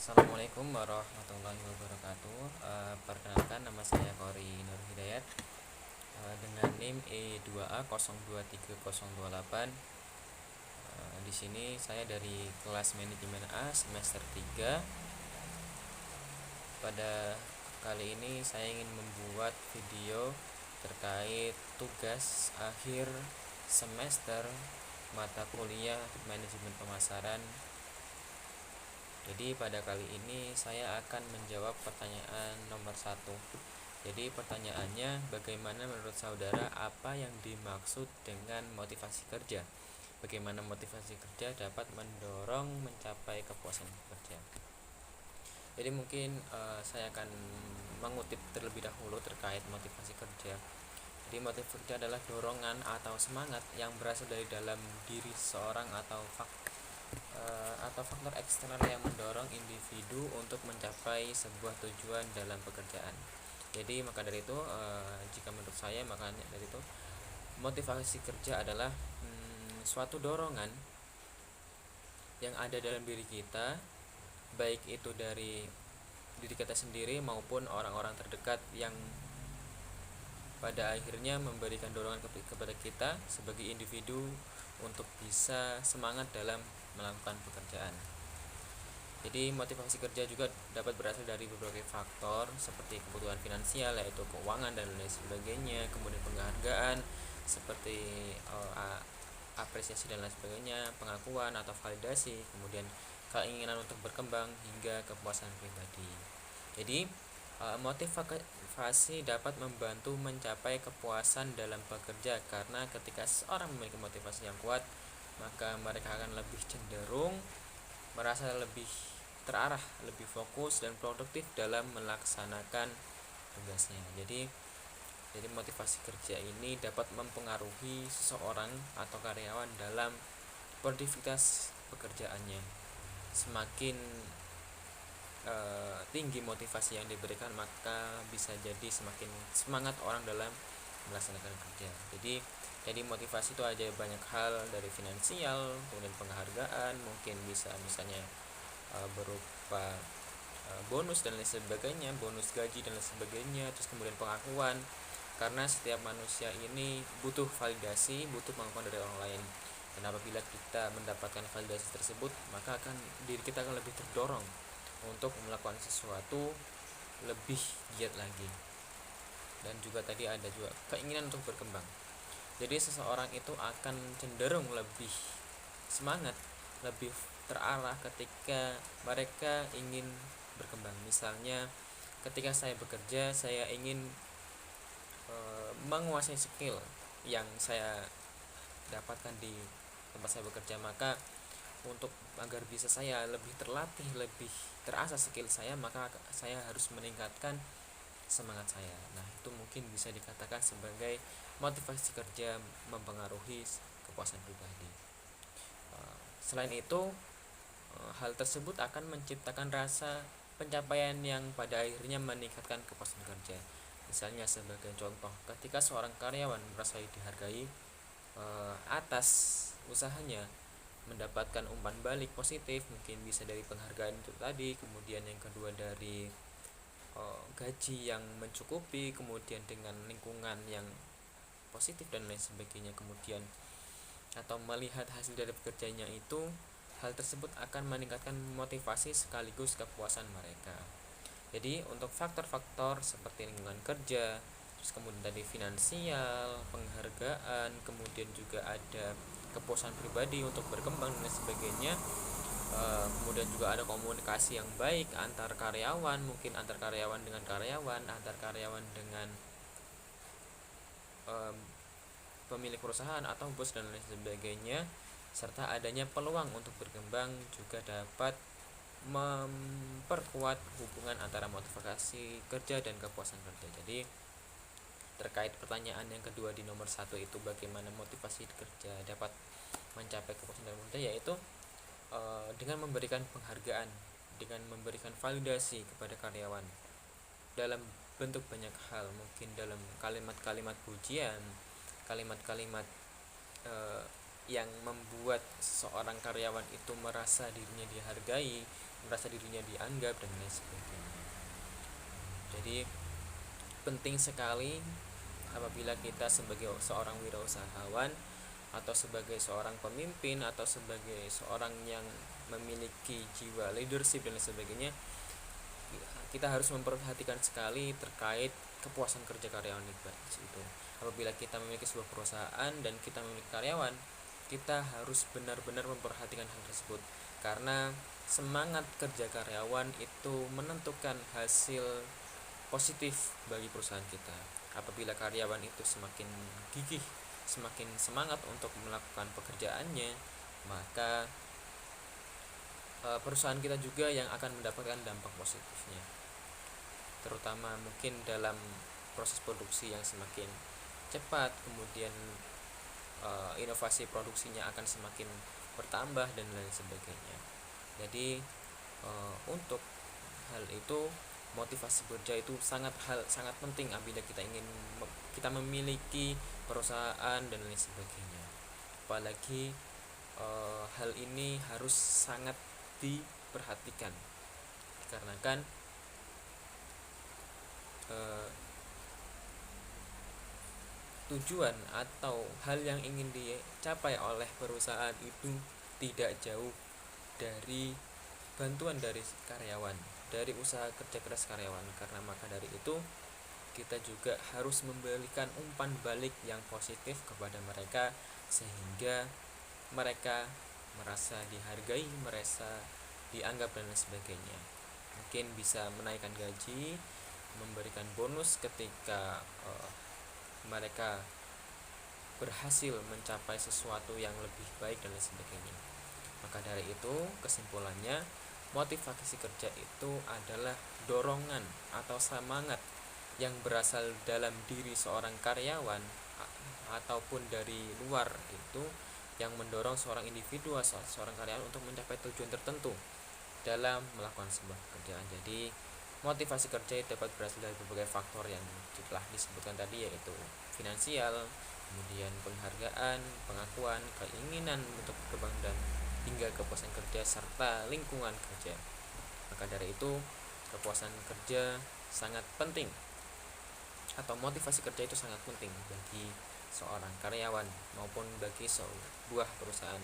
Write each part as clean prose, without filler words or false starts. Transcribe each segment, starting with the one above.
Assalamualaikum warahmatullahi wabarakatuh. Perkenalkan, nama saya Kori Nur Hidayat, dengan NIM E2A023028. Di sini saya dari kelas manajemen A semester 3. Pada kali ini saya ingin membuat video terkait tugas akhir semester mata kuliah manajemen pemasaran. Jadi pada kali ini saya akan menjawab pertanyaan nomor 1. Jadi pertanyaannya, bagaimana menurut saudara apa yang dimaksud dengan motivasi kerja? Bagaimana motivasi kerja dapat mendorong mencapai kepuasan kerja? Jadi mungkin saya akan mengutip terlebih dahulu terkait motivasi kerja. Jadi motivasi kerja adalah dorongan atau semangat yang berasal dari dalam diri seseorang atau faktor eksternal yang mendorong individu untuk mencapai sebuah tujuan dalam pekerjaan. Jadi maka dari itu, jika menurut saya, makanya dari itu motivasi kerja adalah suatu dorongan yang ada dalam diri kita, baik itu dari diri kita sendiri maupun orang-orang terdekat yang pada akhirnya memberikan dorongan kepada kita sebagai individu untuk bisa semangat dalam melakukan pekerjaan. Jadi motivasi kerja juga dapat berasal dari berbagai faktor seperti kebutuhan finansial, yaitu keuangan dan lain sebagainya, kemudian penghargaan seperti apresiasi dan lain sebagainya, pengakuan atau validasi, kemudian keinginan untuk berkembang hingga kepuasan pribadi. Jadi motivasi dapat membantu mencapai kepuasan dalam bekerja, karena ketika seorang memiliki motivasi yang kuat, maka mereka akan lebih cenderung merasa lebih terarah, lebih fokus dan produktif dalam melaksanakan tugasnya. Jadi motivasi kerja ini dapat mempengaruhi seseorang atau karyawan dalam produktivitas pekerjaannya. Semakin tinggi motivasi yang diberikan, maka bisa jadi semakin semangat orang dalam melaksanakan kerja. Jadi motivasi itu ada banyak hal, dari finansial, kemudian penghargaan, mungkin bisa misalnya berupa bonus dan lain sebagainya, bonus gaji dan lain sebagainya, terus kemudian pengakuan, karena setiap manusia ini butuh validasi, butuh pengakuan dari orang lain. Dan apabila kita mendapatkan validasi tersebut, maka diri kita akan lebih terdorong untuk melakukan sesuatu lebih giat lagi. Dan juga tadi ada juga keinginan untuk berkembang. Jadi seseorang itu akan cenderung lebih semangat, lebih terarah ketika mereka ingin berkembang. Misalnya ketika saya bekerja, saya ingin menguasai skill yang saya dapatkan di tempat saya bekerja, maka untuk agar bisa saya lebih terlatih, lebih terasa skill saya, maka saya harus meningkatkan semangat saya. Nah, itu mungkin bisa dikatakan sebagai motivasi kerja mempengaruhi kepuasan pribadi. Selain itu, hal tersebut akan menciptakan rasa pencapaian yang pada akhirnya meningkatkan kepuasan kerja. Misalnya sebagai contoh, ketika seorang karyawan merasa dihargai atas usahanya, mendapatkan umpan balik positif, mungkin bisa dari penghargaan itu tadi, kemudian yang kedua dari gaji yang mencukupi, kemudian dengan lingkungan yang positif dan lain sebagainya, kemudian atau melihat hasil dari pekerjaannya itu, hal tersebut akan meningkatkan motivasi sekaligus kepuasan mereka. Jadi untuk faktor-faktor seperti lingkungan kerja, terus kemudian tadi finansial, penghargaan, kemudian juga ada kepuasan pribadi untuk berkembang dan sebagainya. Kemudian juga ada komunikasi yang baik antar karyawan, mungkin antar karyawan dengan karyawan, antar karyawan dengan pemilik perusahaan atau bos dan lain sebagainya, serta adanya peluang untuk berkembang juga dapat memperkuat hubungan antara motivasi kerja dan kepuasan kerja. Jadi terkait pertanyaan yang kedua di nomor 1 itu, bagaimana motivasi kerja dapat mencapai kepuasan dalam kerja, yaitu dengan memberikan penghargaan, dengan memberikan validasi kepada karyawan dalam bentuk banyak hal, mungkin dalam kalimat-kalimat pujian, kalimat-kalimat yang membuat seorang karyawan itu merasa dirinya dihargai, merasa dirinya dianggap dan lain sebagainya. Jadi penting sekali apabila kita sebagai seorang wirausahawan atau sebagai seorang pemimpin atau sebagai seorang yang memiliki jiwa leadership dan lain sebagainya, kita harus memperhatikan sekali terkait kepuasan kerja karyawan itu. Apabila kita memiliki sebuah perusahaan dan kita memiliki karyawan, kita harus benar-benar memperhatikan hal tersebut, karena semangat kerja karyawan itu menentukan hasil positif bagi perusahaan kita. Apabila karyawan itu semakin gigih, semakin semangat untuk melakukan pekerjaannya, maka perusahaan kita juga yang akan mendapatkan dampak positifnya, terutama mungkin dalam proses produksi yang semakin cepat, kemudian inovasi produksinya akan semakin bertambah dan lain sebagainya. Jadi untuk hal itu, motivasi kerja itu sangat penting apabila kita ingin kita memiliki perusahaan dan lain sebagainya. Apalagi hal ini harus sangat diperhatikan, dikarenakan tujuan atau hal yang ingin dicapai oleh perusahaan itu tidak jauh dari bantuan dari karyawan, dari usaha kerja keras karyawan. Karena maka dari itu kita juga harus memberikan umpan balik yang positif kepada mereka, sehingga mereka merasa dihargai, merasa dianggap dan lain sebagainya. Mungkin bisa menaikkan gaji, memberikan bonus ketika mereka berhasil mencapai sesuatu yang lebih baik dan lain sebagainya. Maka dari itu, kesimpulannya, motivasi kerja itu adalah dorongan atau semangat yang berasal dalam diri seorang karyawan ataupun dari luar itu, yang mendorong seorang individu atau seorang karyawan untuk mencapai tujuan tertentu dalam melakukan sebuah pekerjaan. Jadi motivasi kerja dapat berasal dari berbagai faktor yang telah disebutkan tadi, yaitu finansial, kemudian penghargaan, pengakuan, keinginan untuk berkembang, dan hingga kepuasan kerja serta lingkungan kerja. Maka dari itu, kepuasan kerja sangat penting, atau motivasi kerja itu sangat penting bagi seorang karyawan maupun bagi sebuah perusahaan.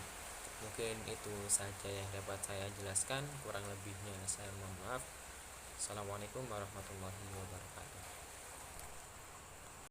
Mungkin itu saja yang dapat saya jelaskan, kurang lebihnya saya mohon maaf. Assalamualaikum warahmatullahi wabarakatuh.